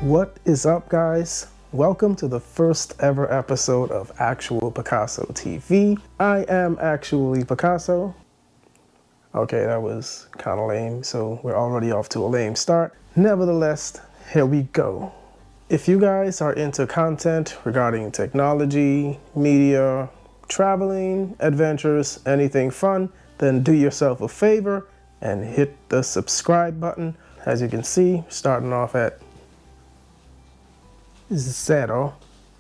What is up, guys? Welcome to the first ever episode of Actual Picasso TV. I am actually Picasso. Okay, that was kind of lame, so we're already off to a lame start. Nevertheless, here we go. If you guys are into content regarding technology, media, traveling, adventures, anything fun, then do yourself a favor and hit the subscribe button. As you can see, starting off at 0,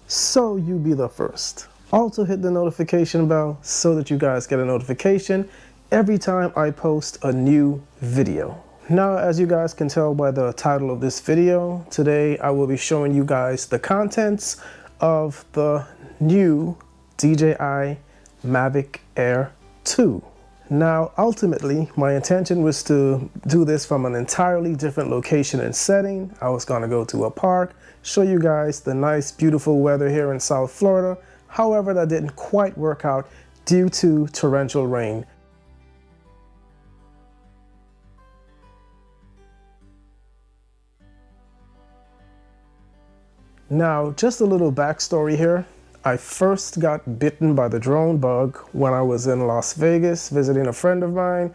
so you be the first. Also hit the notification bell so that you guys get a notification every time I post a new video. Now, as you guys can tell by the title of this video, today I will be showing you guys the contents of the new DJI MAVIC Air 2. Now, ultimately, my intention was to do this from an entirely different location and setting. I was going to go to a park, show you guys the nice, beautiful weather here in South Florida. However, that didn't quite work out due to torrential rain. Now, just a little backstory here. I first got bitten by the drone bug when I was in Las Vegas visiting a friend of mine,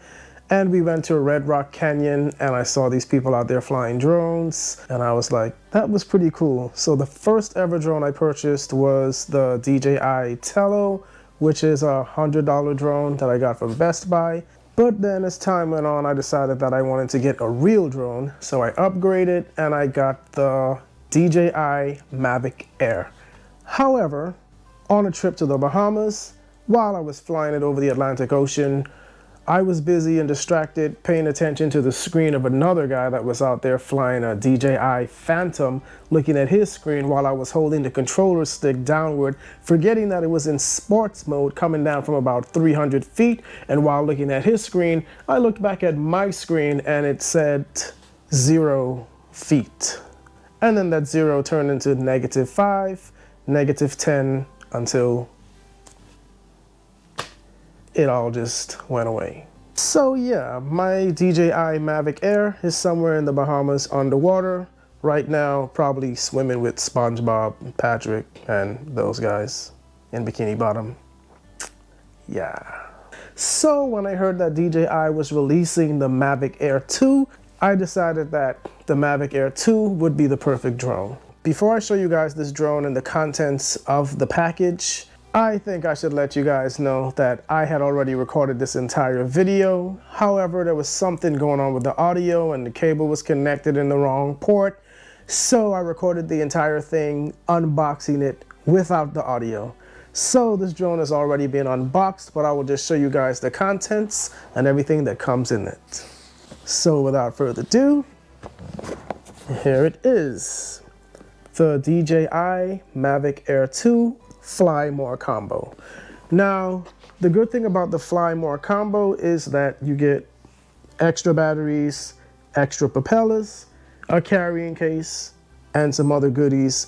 and we went to Red Rock Canyon and I saw these people out there flying drones and I was like, that was pretty cool. So the first ever drone I purchased was the DJI Tello, which is a $100 drone that I got from Best Buy. But then as time went on, I decided that I wanted to get a real drone, so I upgraded and I got the DJI MAVIC Air. However, on a trip to the Bahamas, while I was flying it over the Atlantic Ocean, I was busy and distracted paying attention to the screen of another guy that was out there flying a DJI Phantom, looking at his screen while I was holding the controller stick downward, forgetting that it was in sports mode coming down from about 300 feet. And while looking at his screen, I looked back at my screen and it said 0 feet. And then that 0 turned into -5, -10, until it all just went away. So yeah, my DJI MAVIC Air is somewhere in the Bahamas underwater. Right now, probably swimming with SpongeBob, Patrick, and those guys in Bikini Bottom. Yeah. So when I heard that DJI was releasing the MAVIC Air 2, I decided that the MAVIC Air 2 would be the perfect drone. Before I show you guys this drone and the contents of the package, I think I should let you guys know that I had already recorded this entire video. However, there was something going on with the audio and the cable was connected in the wrong port. So I recorded the entire thing, unboxing it without the audio. So this drone has already been unboxed, but I will just show you guys the contents and everything that comes in it. So without further ado, here it is. The DJI MAVIC Air 2 Fly More Combo. Now, the good thing about the Fly More Combo is that you get extra batteries, extra propellers, a carrying case, and some other goodies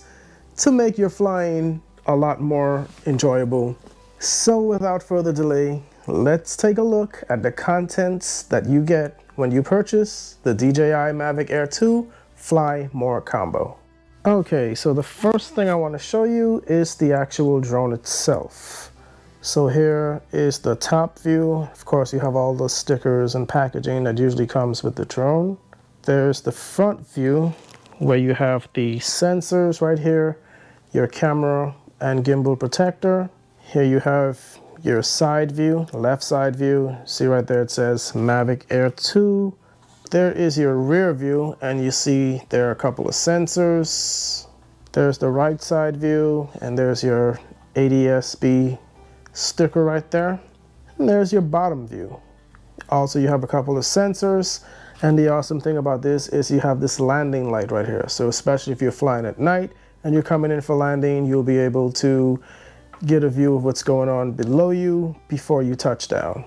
to make your flying a lot more enjoyable. So without further delay, let's take a look at the contents that you get when you purchase the DJI MAVIC Air 2 Fly More Combo. Okay, so the first thing I want to show you is the actual drone itself. So here is the top view. Of course, you have all the stickers and packaging that usually comes with the drone. There's the front view where you have the sensors right here, your camera and gimbal protector. Here you have your side view, left side view. See right there, it says MAVIC Air 2. There is your rear view, and you see there are a couple of sensors. There's the right side view, and there's your ADS-B sticker right there. And there's your bottom view. Also, you have a couple of sensors, and the awesome thing about this is you have this landing light right here. So especially if you're flying at night and you're coming in for landing, you'll be able to get a view of what's going on below you before you touch down.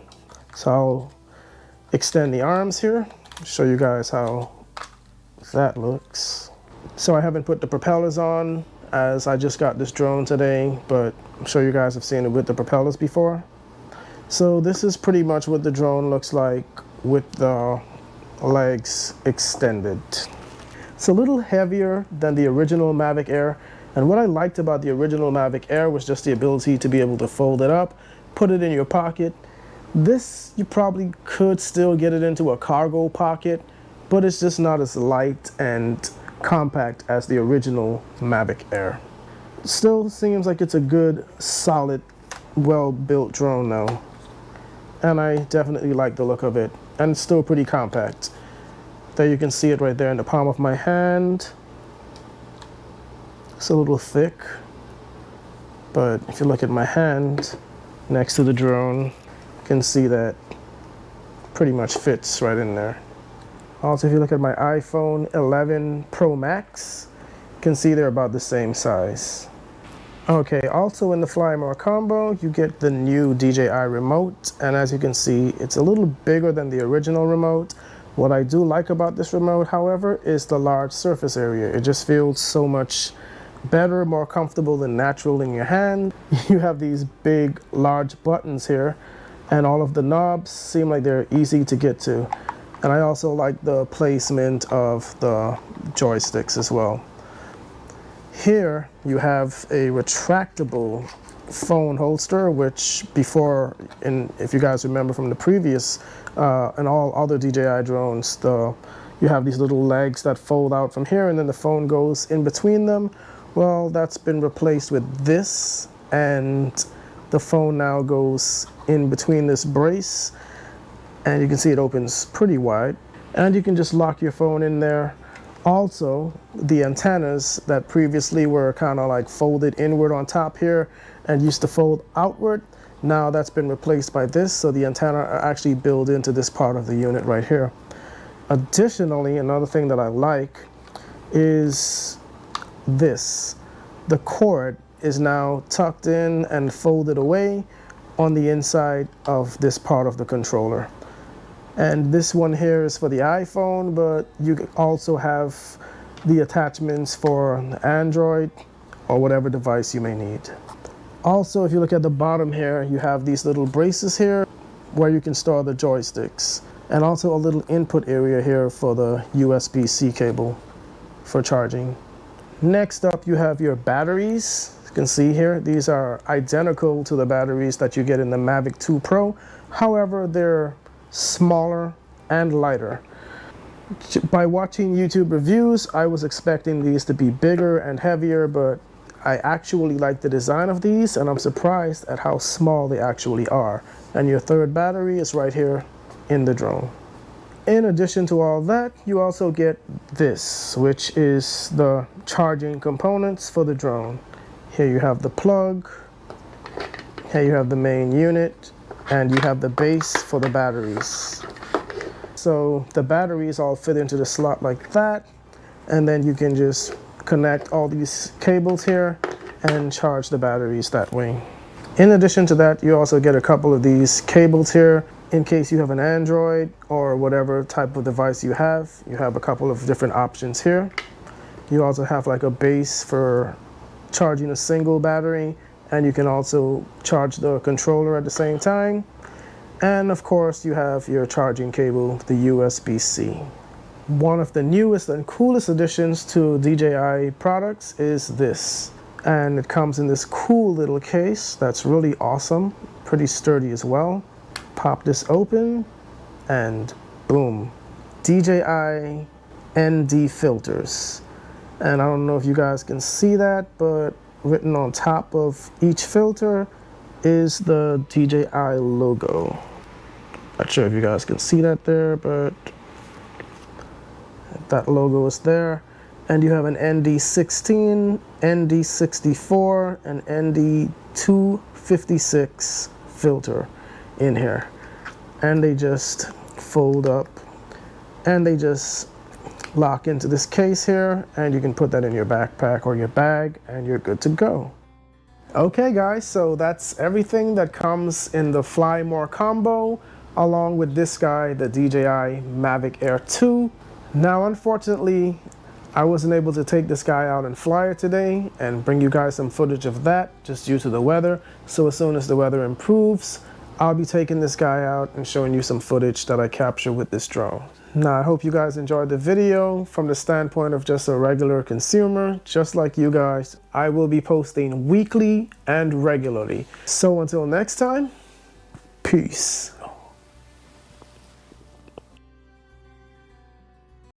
So I'll extend the arms here, show you guys how that looks. So I haven't put the propellers on as I just got this drone today, but I'm sure you guys have seen it with the propellers before. So this is pretty much what the drone looks like with the legs extended. It's a little heavier than the original Mavic Air. And what I liked about the original Mavic Air was just the ability to be able to fold it up, put it in your pocket. This, you probably could still get it into a cargo pocket, but it's just not as light and compact as the original Mavic Air. Still seems like it's a good, solid, well-built drone though. And I definitely like the look of it. And it's still pretty compact. There you can see it right there in the palm of my hand. It's a little thick, but if you look at my hand next to the drone, you can see that pretty much fits right in there. Also, if you look at my iPhone 11 Pro Max, you can see they're about the same size. Okay, also in the Fly More combo, you get the new DJI remote, and as you can see, it's a little bigger than the original remote. What I do like about this remote, however, is the large surface area. It just feels so much better, more comfortable and natural in your hand. You have these big, large buttons here, and all of the knobs seem like they're easy to get to. And I also like the placement of the joysticks as well. Here you have a retractable phone holster, which before, if you guys remember from the previous and all other DJI drones, you have these little legs that fold out from here and then the phone goes in between them. Well, that's been replaced with this, and the phone now goes in between this brace, and you can see it opens pretty wide, and you can just lock your phone in there. Also, the antennas that previously were kind of like folded inward on top here and used to fold outward, now that's been replaced by this, so the antenna are actually built into this part of the unit right here. Additionally, another thing that I like is this. The cord is now tucked in and folded away on the inside of this part of the controller. And this one here is for the iPhone, but you also have the attachments for Android or whatever device you may need. Also, if you look at the bottom here, you have these little braces here where you can store the joysticks, and also a little input area here for the USB-C cable for charging. Next up, you have your batteries. You can see here, these are identical to the batteries that you get in the Mavic 2 Pro. However, they're smaller and lighter. By watching YouTube reviews, I was expecting these to be bigger and heavier, but I actually like the design of these, and I'm surprised at how small they actually are. And your third battery is right here in the drone. In addition to all that, you also get this, which is the charging components for the drone. Here you have the plug, here you have the main unit, and you have the base for the batteries. So the batteries all fit into the slot like that, and then you can just connect all these cables here and charge the batteries that way. In addition to that, you also get a couple of these cables here in case you have an Android or whatever type of device you have. You have a couple of different options here. You also have like a base for charging a single battery, and you can also charge the controller at the same time. And of course, you have your charging cable, the USB-C. One of the newest and coolest additions to DJI products is this. And it comes in this cool little case that's really awesome, pretty sturdy as well. Pop this open and boom, DJI ND filters. And I don't know if you guys can see that, but written on top of each filter is the DJI logo. Not sure if you guys can see that there, but that logo is there. And you have an ND16, ND64, and ND256 filter in here. And they just fold up and they just lock into this case here, and you can put that in your backpack or your bag and you're good to go. Okay guys, so that's everything that comes in the Fly More combo, along with this guy, the DJI MAVIC Air 2. Now unfortunately, I wasn't able to take this guy out and fly it today and bring you guys some footage of that just due to the weather. So as soon as the weather improves, I'll be taking this guy out and showing you some footage that I captured with this drone. Now, I hope you guys enjoyed the video from the standpoint of just a regular consumer, just like you guys. I will be posting weekly and regularly. So until next time, peace.